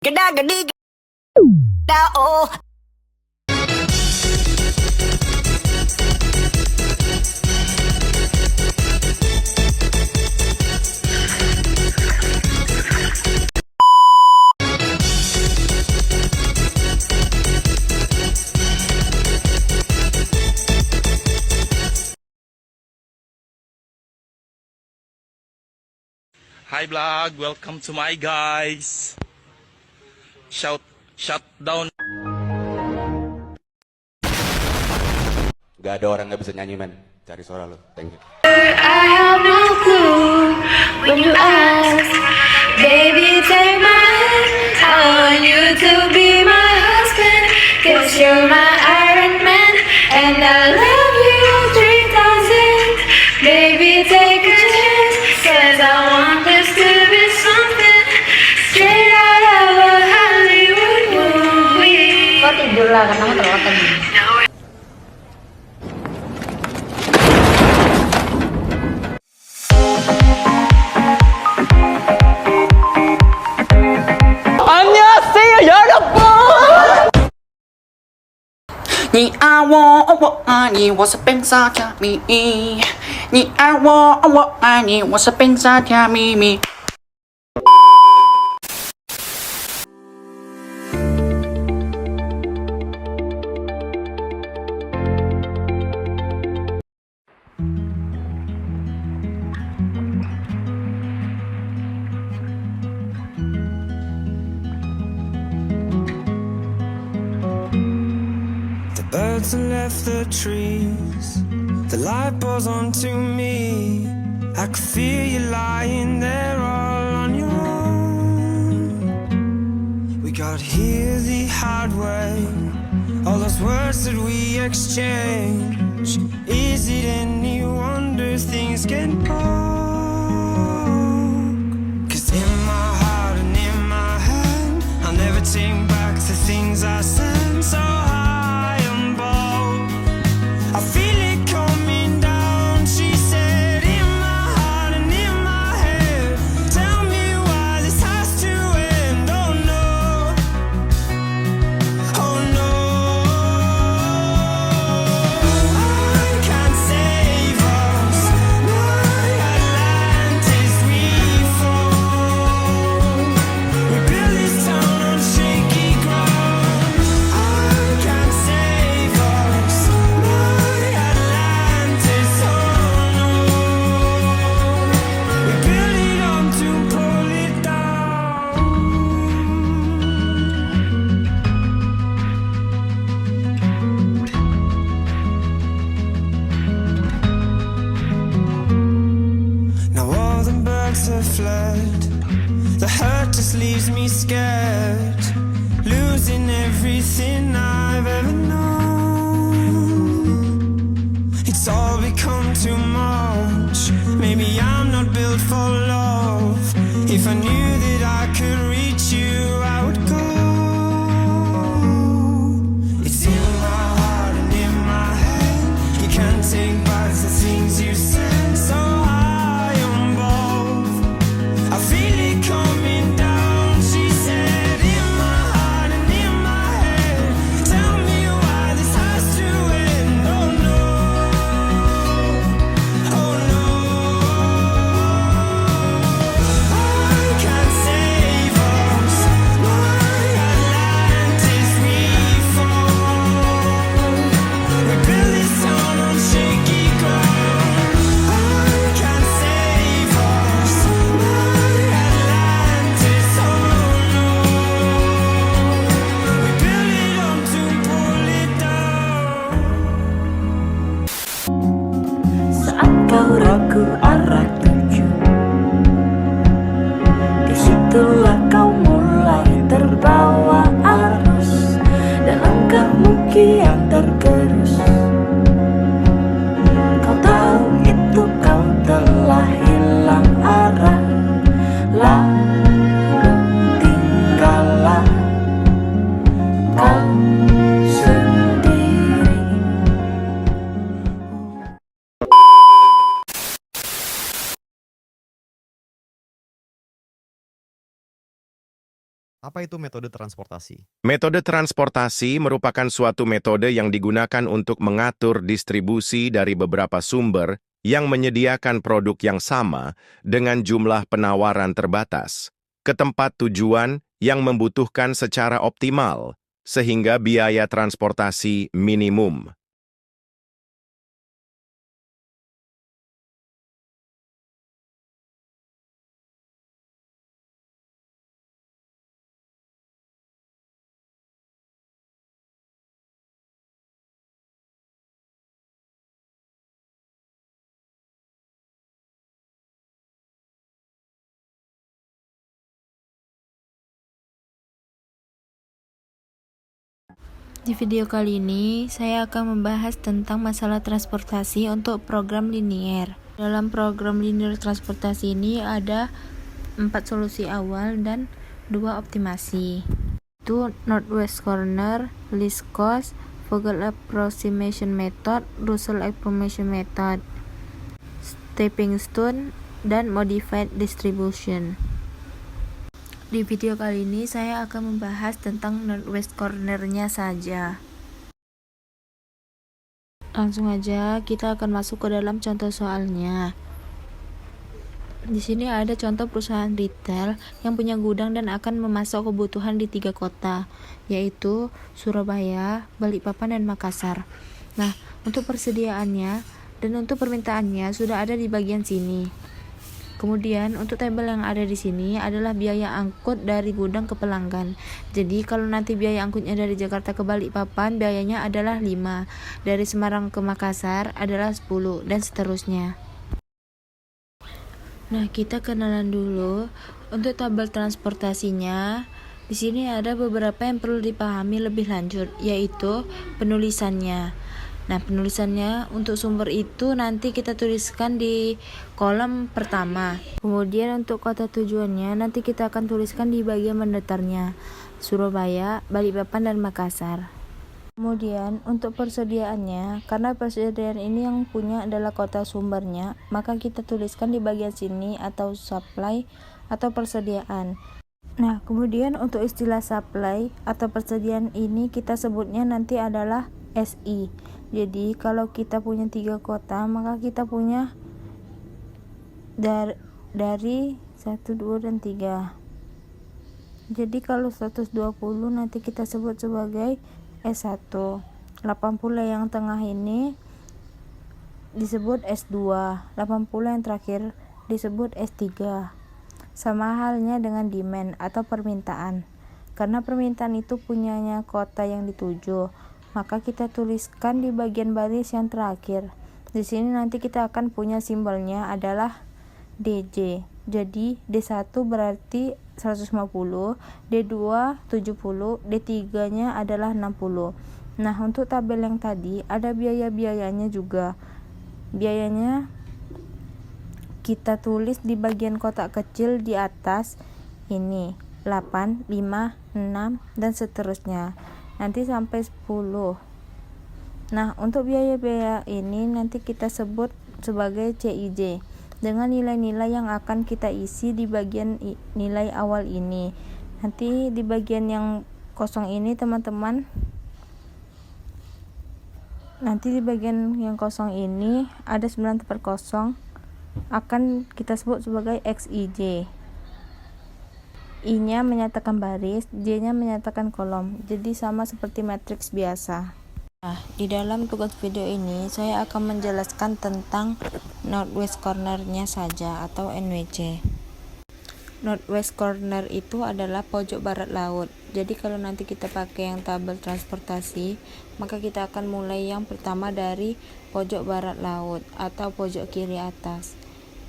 Geda gedi geda oh. Hi vlog, welcome to my guys. Shut down. Gak ada orang nggak bisa nyanyi men. Cari suara lo. Thank you. I have no clue when you ask, baby, take my hand. I want you to be my husband, 'cause you're my Iron Man, and I love you 3,000. Baby, take a chance, 'cause I want this to be something straight out of a Hollywood movie. Kok tidur lah, karena kamu terlalu tadi.你爱我，我爱你，我是冰沙加咪咪。你爱我，我爱你，我是冰沙加咪咪。Birds have left the trees, the light pours onto me. I could feel you lying there all on your own. We got here the hard way, all those words that we exchange. Is it any wonder things get broke? 'Cause in my heart and in my hand, I'll never take back the things I said. So I feel it coming down, she said, in my heart and in my head. Tell me why this has to end, oh no, oh no. I can't save us, my Atlantis we fall. We built this town on shaky ground. I can't save us, have fled. The hurt just leaves me scared, losing everything I've ever known. It's all become too much. Maybe I'm not built for love. If I knew that I could reach you, I would go. It's in my heart and in my head. You can't take back the things you said. So I feel it coming down, she said, in my heart and in my head. Tell me why this has to end, oh no, oh no. I can't save us, my Atlantis we fall. We built this town on shaky ground. I can't save us, kau ragu arah tuju, disitulah kau mulai terbawa arus, dan langkahmu kian tergerus. Kau tahu itu kau telah hilang arah, lalu tinggallah kau sendiri. Apa itu metode transportasi? Metode transportasi merupakan suatu metode yang digunakan untuk mengatur distribusi dari beberapa sumber yang menyediakan produk yang sama dengan jumlah penawaran terbatas ke tempat tujuan yang membutuhkan secara optimal, sehingga biaya transportasi minimum. Di video kali ini, saya akan membahas tentang masalah transportasi untuk program linier. Dalam program linier transportasi ini ada 4 solusi awal dan 2 optimasi. Itu Northwest Corner, Least Cost, Vogel Approximation Method, Russell Approximation Method, Stepping Stone, dan Modified Distribution. Di video kali ini saya akan membahas tentang Northwest Corner-nya saja. Langsung aja kita akan masuk ke dalam contoh soalnya. Di sini ada contoh perusahaan retail yang punya gudang dan akan memasok kebutuhan di 3 kota, yaitu Surabaya, Balikpapan, dan Makassar. Nah, untuk persediaannya dan untuk permintaannya sudah ada di bagian sini. Kemudian untuk tabel yang ada di sini adalah biaya angkut dari gudang ke pelanggan. Jadi kalau nanti biaya angkutnya dari Jakarta ke Balikpapan biayanya adalah 5, dari Semarang ke Makassar adalah 10, dan seterusnya. Nah, kita kenalan dulu untuk tabel transportasinya. Di sini ada beberapa yang perlu dipahami lebih lanjut, yaitu penulisannya. Nah, penulisannya untuk sumber itu nanti kita tuliskan di kolom pertama. Kemudian untuk kota tujuannya nanti kita akan tuliskan di bagian mendatarnya, Surabaya, Balikpapan, dan Makassar. Kemudian untuk persediaannya, karena persediaan ini yang punya adalah kota sumbernya, maka kita tuliskan di bagian sini atau supply atau persediaan. Nah, kemudian untuk istilah supply atau persediaan ini kita sebutnya nanti adalah SI. Jadi kalau kita punya 3 kota, maka kita punya dari 1, 2, dan 3. Jadi kalau 120 nanti kita sebut sebagai S1. 80 yang tengah ini disebut S2. 80 yang terakhir disebut S3. Sama halnya dengan demand atau permintaan. Karena permintaan itu punyanya kota yang dituju, maka kita tuliskan di bagian baris yang terakhir. Di sini nanti kita akan punya simbolnya adalah DJ. Jadi D1 berarti 150, D2 70, D3-nya adalah 60. Nah, untuk tabel yang tadi ada biaya-biayanya juga. Biayanya kita tulis di bagian kotak kecil di atas ini, 8, 5, 6, dan seterusnya. Nanti sampai 10. Nah, untuk biaya-biaya ini nanti kita sebut sebagai CIJ dengan nilai-nilai yang akan kita isi di bagian nilai awal ini. Nanti di bagian yang kosong ini teman-teman, nanti di bagian yang kosong ini ada 9 per kosong akan kita sebut sebagai XIJ. I-nya menyatakan baris, J-nya menyatakan kolom. Jadi sama seperti matriks biasa. Nah, di dalam tugas video ini saya akan menjelaskan tentang Northwest Corner-nya saja atau NWC. Northwest Corner itu adalah pojok barat laut. Jadi kalau nanti kita pakai yang tabel transportasi, maka kita akan mulai yang pertama dari pojok barat laut atau pojok kiri atas.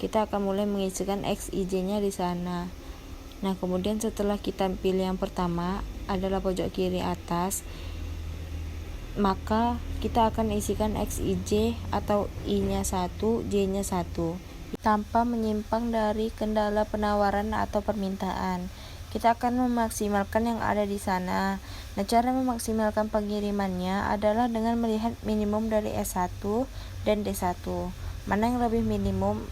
Kita akan mulai mengisikan XIJ-nya di sana. Nah, kemudian setelah kita pilih yang pertama adalah pojok kiri atas, maka kita akan isikan XIJ atau I-nya 1, J-nya 1 tanpa menyimpang dari kendala penawaran atau permintaan. Kita akan memaksimalkan yang ada di sana. Nah, cara memaksimalkan pengirimannya adalah dengan melihat minimum dari S1 dan D1. Mana yang lebih minimum?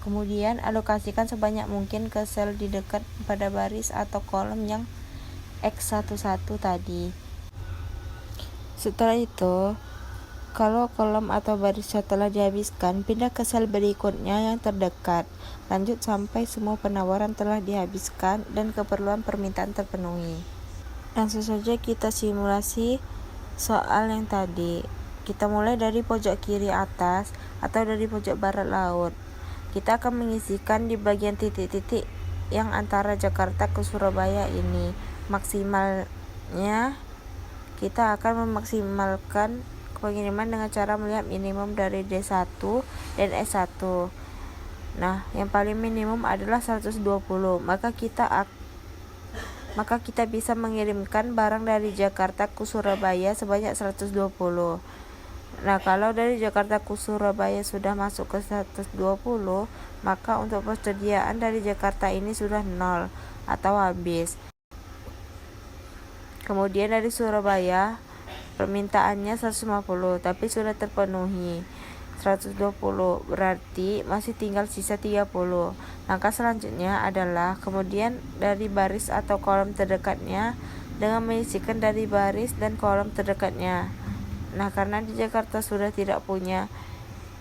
Kemudian alokasikan sebanyak mungkin ke sel di dekat pada baris atau kolom yang X11 tadi. Setelah itu, kalau kolom atau baris telah dihabiskan, pindah ke sel berikutnya yang terdekat. Lanjut sampai semua penawaran telah dihabiskan dan keperluan permintaan terpenuhi. Langsung saja kita simulasi soal yang tadi. Kita mulai dari pojok kiri atas atau dari pojok barat laut. Kita akan mengisikan di bagian titik-titik yang antara Jakarta ke Surabaya ini. Maksimalnya kita akan memaksimalkan pengiriman dengan cara melihat minimum dari D1 dan S1. Nah, yang paling minimum adalah 120. Maka kita bisa mengirimkan barang dari Jakarta ke Surabaya sebanyak 120. Nah, kalau dari Jakarta ke Surabaya sudah masuk ke 120, maka untuk persediaan dari Jakarta ini sudah 0 atau habis. Kemudian dari Surabaya permintaannya 150 tapi sudah terpenuhi 120, berarti masih tinggal sisa 30. Langkah selanjutnya adalah kemudian dari baris atau kolom terdekatnya dengan mengisikan dari baris dan kolom terdekatnya. Nah, karena di Jakarta sudah tidak punya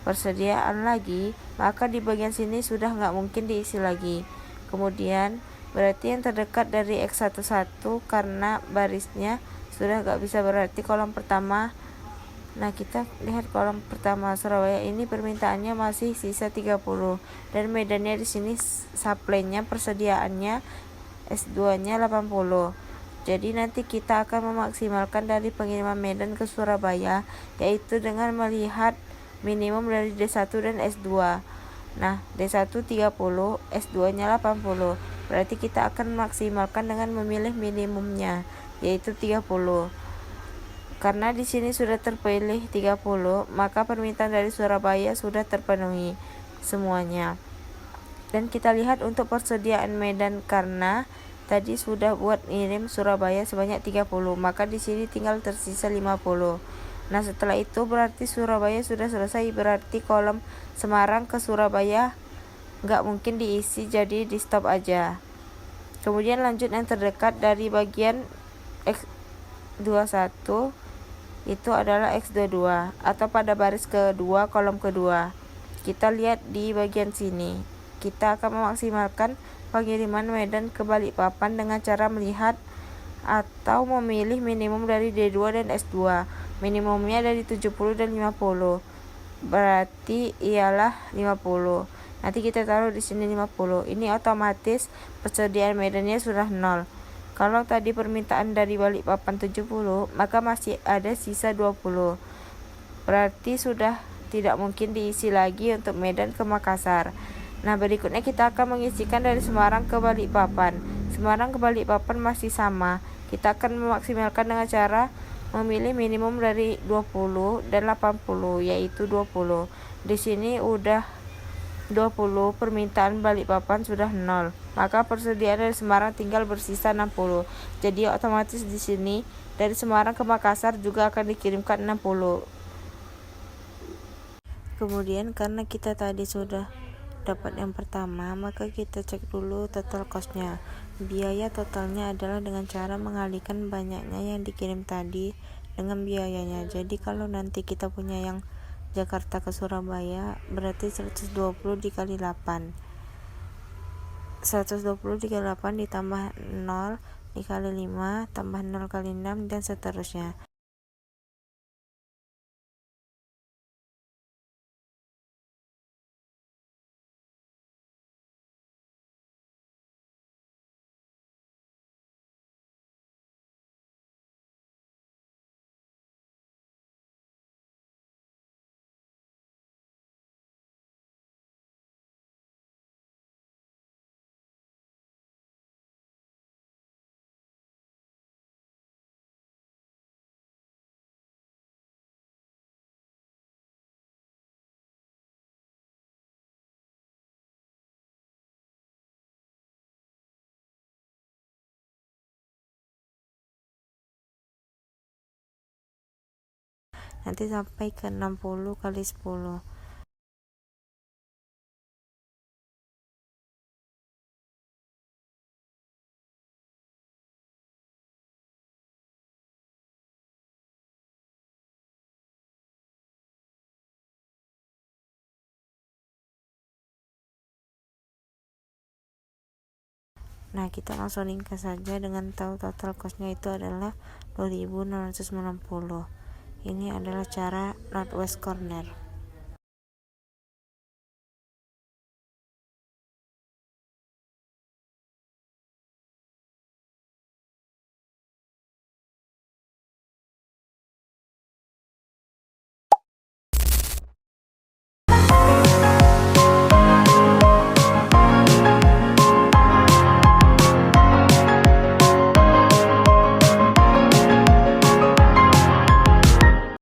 persediaan lagi, maka di bagian sini sudah nggak mungkin diisi lagi. Kemudian berarti yang terdekat dari X11 karena barisnya sudah nggak bisa, berarti kolom pertama. Nah, kita lihat kolom pertama Surabaya ini permintaannya masih sisa 30 dan medannya di sini supply-nya persediaannya S2-nya 80. Jadi nanti kita akan memaksimalkan dari pengiriman Medan ke Surabaya, yaitu dengan melihat minimum dari D1 dan S2. Nah, D1 30, S2-nya 80. Berarti kita akan memaksimalkan dengan memilih minimumnya, yaitu 30. Karena di sini sudah terpilih 30, maka permintaan dari Surabaya sudah terpenuhi semuanya. Dan kita lihat untuk persediaan Medan, karena tadi sudah buat ngirim Surabaya sebanyak 30, maka di sini tinggal tersisa 50. Nah, setelah itu berarti Surabaya sudah selesai, berarti kolom Semarang ke Surabaya nggak mungkin diisi, jadi di stop aja. Kemudian lanjut yang terdekat dari bagian X21 itu adalah X22 atau pada baris kedua kolom kedua. Kita lihat di bagian sini. Kita akan memaksimalkan pengiriman Medan ke Balikpapan dengan cara melihat atau memilih minimum dari D2 dan S2. Minimumnya dari 70 dan 50. Berarti ialah 50. Nanti kita taruh di sini 50. Ini otomatis persediaan Medannya sudah 0. Kalau tadi permintaan dari Balikpapan 70, maka masih ada sisa 20. Berarti sudah tidak mungkin diisi lagi untuk Medan ke Makassar. Nah, berikutnya kita akan mengisikan dari Semarang ke Balikpapan. Semarang ke Balikpapan masih sama. Kita akan memaksimalkan dengan cara memilih minimum dari 20 dan 80, yaitu 20. Di sini udah 20, permintaan Balikpapan sudah 0. Maka persediaan dari Semarang tinggal bersisa 60. Jadi otomatis di sini dari Semarang ke Makassar juga akan dikirimkan 60. Kemudian karena kita tadi sudah dapat yang pertama, maka kita cek dulu total cost-nya. Biaya totalnya adalah dengan cara mengalihkan banyaknya yang dikirim tadi dengan biayanya. Jadi kalau nanti kita punya yang Jakarta ke Surabaya, berarti 120 dikali 8. 120 dikali 8 ditambah 0 dikali 5 tambah 0 kali 6 dan seterusnya. Nanti sampai ke 60 kali 10. Nah, kita langsung ringkas saja dengan tahu total costnya itu adalah 2.690. Ini adalah cara northwest corner.